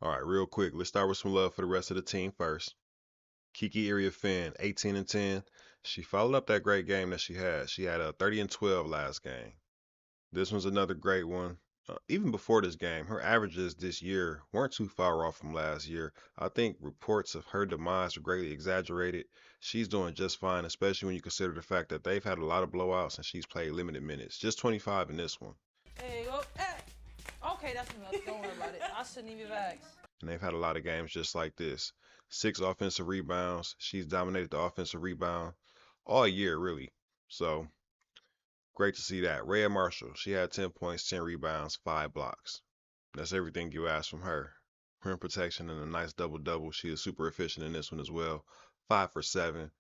All right, real quick, let's start with some love for the rest of the team first. Kiki Area Finn, 18 and 10. She followed up that great game that she had. She had a 30 and 12 last game. This one's another great one. Even before this game, her averages this year weren't too far off from last year. I think reports of her demise are greatly exaggerated. She's doing just fine, especially when you consider the fact that they've had a lot of blowouts and she's played limited minutes. Just 25 in this one. Hey, go. Hey. Okay, that's enough. Don't worry about it. I shouldn't even ask. And they've had a lot of games just like this. 6 offensive rebounds. She's dominated the offensive rebound all year, really. So great to see that. Rhea Marshall, she had 10 points, 10 rebounds, 5 blocks. That's everything you ask from her. Rim protection and a nice double double. She is super efficient in this one as well. 5 for 7.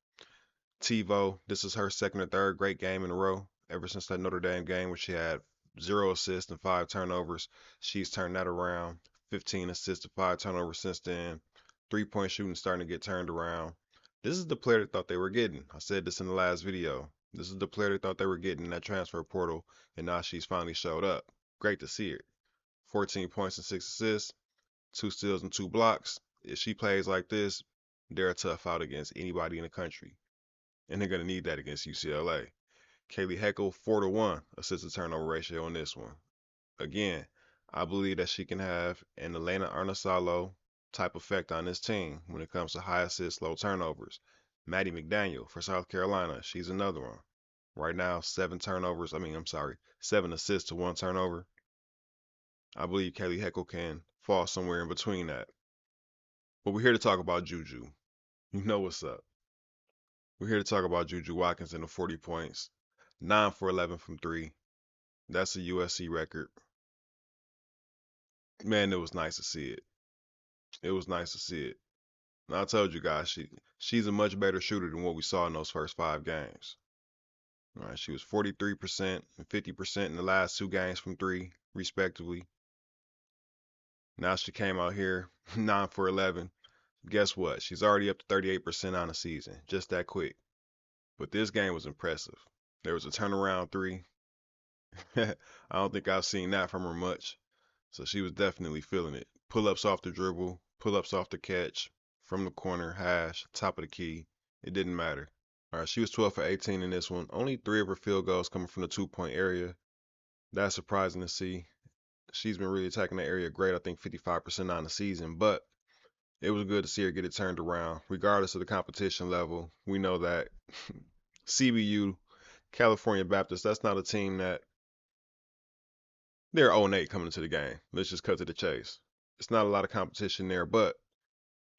TiVo, this is her second or third great game in a row. Ever since that Notre Dame game where she had 0 assists and 5 turnovers, she's turned that around. 15 assists and 5 turnovers since then. 3-point shooting starting to get turned around. This is the player they thought they were getting. I said this in the last video. This is the player they thought they were getting in that transfer portal, and now she's finally showed up. Great to see it. 14 points and 6 assists, 2 steals and 2 blocks. If she plays like this, they're a tough out against anybody in the country, and they're going to need that against UCLA. Kaylee Heckle, 4-to-1 assist to turnover ratio on this one. Again, I believe that she can have an Elena Arnasalo type effect on this team when it comes to high assists, low turnovers. Maddie McDaniel for South Carolina, she's another one. Right now, 7 turnovers. I'm sorry, 7 assists to 1 turnover. I believe Kaylee Heckle can fall somewhere in between that. But we're here to talk about Juju. You know what's up. We're here to talk about Juju Watkins and the 40 points. 9 for 11 from three. That's a USC record. Man, it was nice to see it. It was nice to see it. And I told you guys, she's a much better shooter than what we saw in those first 5 games. All right, she was 43% and 50% in the last 2 games from three, respectively. Now she came out here 9 for 11. Guess what? She's already up to 38% on the season, just that quick. But this game was impressive. There was a turnaround three. I don't think I've seen that from her much. So she was definitely feeling it. Pull ups off the dribble, pull ups off the catch, from the corner, hash, top of the key. It didn't matter. All right, she was 12 for 18 in this one. Only 3 of her field goals coming from the 2-point area. That's surprising to see. She's been really attacking that area great. I think 55% on the season, but it was good to see her get it turned around. Regardless of the competition level, we know that CBU, California Baptist, that's not a team that they're 0-8 coming into the game. Let's just cut to the chase. It's not a lot of competition there, but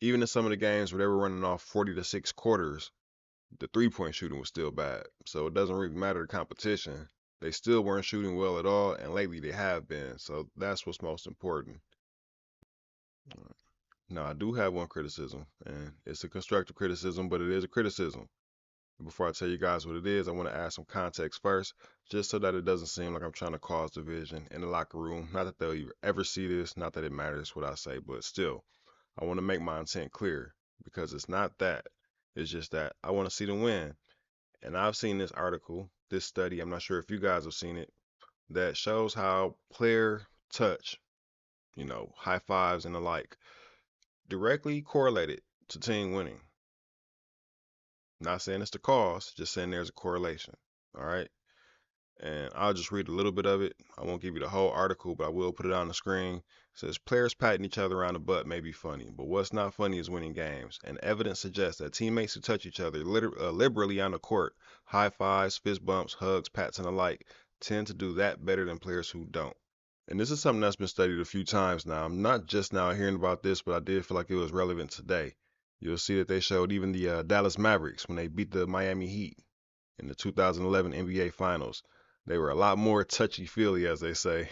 even in some of the games where they were running off 40 to 6 quarters, the 3-point shooting was still bad. So it doesn't really matter the competition. They still weren't shooting well at all, and lately they have been. So that's what's most important. Now, I do have one criticism, and it's a constructive criticism, but it is a criticism. Before I tell you guys what it is, I want to add some context first, just so that it doesn't seem like I'm trying to cause division in the locker room. Not that they'll ever see this, not that it matters what I say, but still, I want to make my intent clear because it's not that. It's just that I want to see them win. And I've seen this article, this study, I'm not sure if you guys have seen it, that shows how player touch, high fives and the like, directly correlated to team winning. Not saying it's the cause, just saying there's a correlation. All right. And I'll just read a little bit of it. I won't give you the whole article, but I will put it on the screen. It says players patting each other on the butt may be funny, but what's not funny is winning games. And evidence suggests that teammates who touch each other liberally on the court, high fives, fist bumps, hugs, pats, and the like, tend to do that better than players who don't. And this is something that's been studied a few times now. I'm not just now hearing about this, but I did feel like it was relevant today. You'll see that they showed even the Dallas Mavericks when they beat the Miami Heat in the 2011 NBA Finals. They were a lot more touchy-feely, as they say,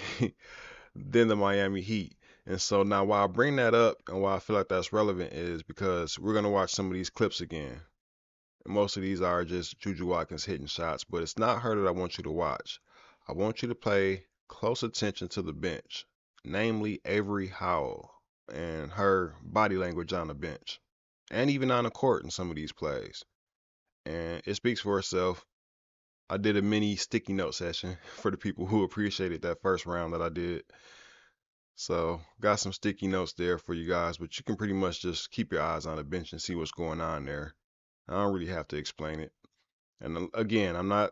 than the Miami Heat. And so now why I bring that up and why I feel like that's relevant is because we're going to watch some of these clips again. And most of these are just Juju Watkins hitting shots, but it's not her that I want you to watch. I want you to pay close attention to the bench, namely Avery Howell and her body language on the bench and even on the court in some of these plays. And it speaks for itself. I did a mini sticky note session for the people who appreciated that first round that I did. So got some sticky notes there for you guys, but you can pretty much just keep your eyes on the bench and see what's going on there. I don't really have to explain it. And again, I'm not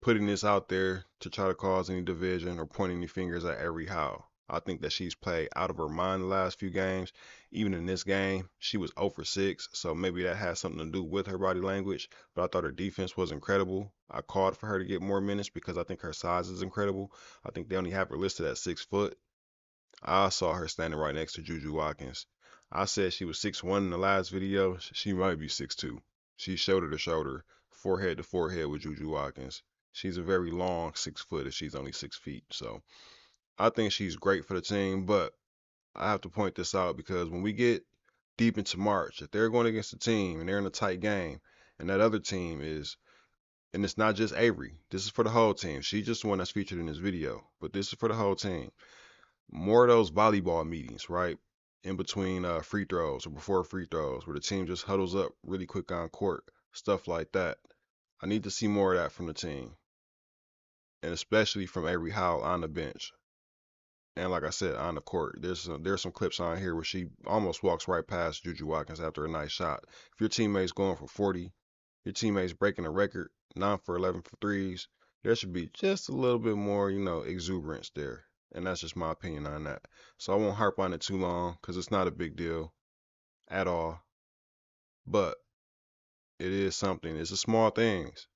putting this out there to try to cause any division or point any fingers at every Howe. I think that she's played out of her mind the last few games. Even in this game, she was 0 for 6, so maybe that has something to do with her body language. But I thought her defense was incredible. I called for her to get more minutes because I think her size is incredible. I think they only have her listed at 6 foot. I saw her standing right next to Juju Watkins. I said she was 6'1" in the last video. She might be 6'2". She's shoulder to shoulder, forehead to forehead with Juju Watkins. She's a very long 6 foot if she's only 6 feet. So I think she's great for the team, but I have to point this out because when we get deep into March, if they're going against a team and they're in a tight game, and that other team is, and it's not just Avery, this is for the whole team. She's just the one that's featured in this video, but this is for the whole team. More of those volleyball meetings, right? In between free throws or before free throws, where the team just huddles up really quick on court, stuff like that. I need to see more of that from the team, and especially from Avery Howell on the bench. And like I said, on the court, there's some clips on here where she almost walks right past Juju Watkins after a nice shot. If your teammate's going for 40, your teammate's breaking a record, 9 for 11 for threes, there should be just a little bit more, exuberance there. And that's just my opinion on that. So I won't harp on it too long because it's not a big deal at all. But it is something. It's the small things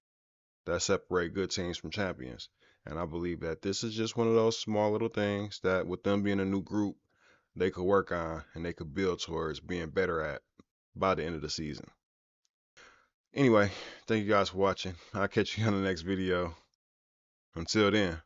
that separate good teams from champions. And I believe that this is just one of those small little things that, with them being a new group, they could work on and they could build towards being better at by the end of the season. Anyway, thank you guys for watching. I'll catch you on the next video. Until then.